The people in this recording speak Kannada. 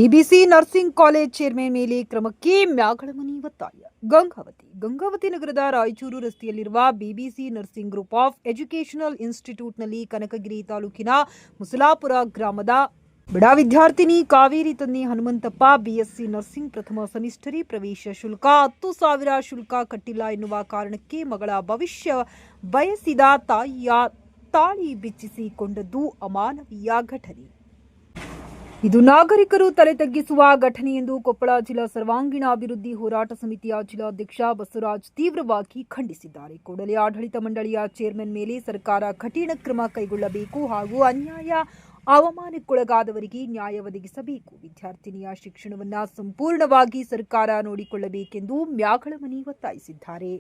ಬಿಬಿಸಿ ನರ್ಸಿಂಗ್ ಕಾಲೇಜ್ ಚೇರ್ಮನ್ ಮೇಲೆ ಕ್ರಮಕ್ಕೆ ಮ್ಯಾಗಳಮನಿ ಒತ್ತಾಯ. ಗಂಗಾವತಿ ನಗರದ ರಾಯಚೂರು ರಸ್ತೆಯಲ್ಲಿರುವ BBC nursing group of educational ಇನ್ಸ್ಟಿಟ್ಯೂಟ್ನಲ್ಲಿ ಕನಕಗಿರಿ ತಾಲೂಕಿನ ಮುಸಲಾಪುರ ಗ್ರಾಮದ ಬಡ ವಿದ್ಯಾರ್ಥಿನಿ ಕಾವೇರಿ ತಂದೆ ಹನುಮಂತಪ್ಪ ಬಿಎಸ್ಸಿ ನರ್ಸಿಂಗ್ ಪ್ರಥಮ ಸೆಮಿಸ್ಟರಿ ಪ್ರವೇಶ ಶುಲ್ಕ 10,000 ಶುಲ್ಕ ಕಟ್ಟಿಲ್ಲ ಎನ್ನುವ ಕಾರಣಕ್ಕೆ ಮಗಳ ಭವಿಷ್ಯ ಬಯಸಿದ ತಾಯಿಯ ತಾಳಿ ಬಿಚ್ಚಿಸಿಕೊಂಡದ್ದು ಅಮಾನವೀಯ ಘಟನೆ. ಇದು ನಾಗರಿಕರು ತಲೆ ತಗ್ಗಿಸುವ ಘಟನೆ ಎಂದು ಕೊಪ್ಪಳ ಜಿಲ್ಲಾ ಸರ್ವಾಂಗೀಣ ಅಭಿವೃದ್ಧಿ ಹೋರಾಟ ಸಮಿತಿಯ ಜಿಲ್ಲಾಧ್ಯಕ್ಷ ಬಸವರಾಜ್ ತೀವ್ರವಾಗಿ ಖಂಡಿಸಿದ್ದಾರೆ. ಕೂಡಲೇ ಆಡಳಿತ ಮಂಡಳಿಯ ಚೇರ್ಮನ್ ಮೇಲೆ ಸರ್ಕಾರ ಕಠಿಣ ಕ್ರಮ ಕೈಗೊಳ್ಳಬೇಕು ಹಾಗೂ ಅವಮಾನಕ್ಕೊಳಗಾದವರಿಗೆ ನ್ಯಾಯ ಒದಗಿಸಬೇಕು. ವಿದ್ಯಾರ್ಥಿನಿಯ ಶಿಕ್ಷಣವನ್ನು ಸಂಪೂರ್ಣವಾಗಿ ಸರ್ಕಾರ ನೋಡಿಕೊಳ್ಳಬೇಕೆಂದು ಮ್ಯಾಗಳಮನಿ ಒತ್ತಾಯಿಸಿದ್ದಾರೆ.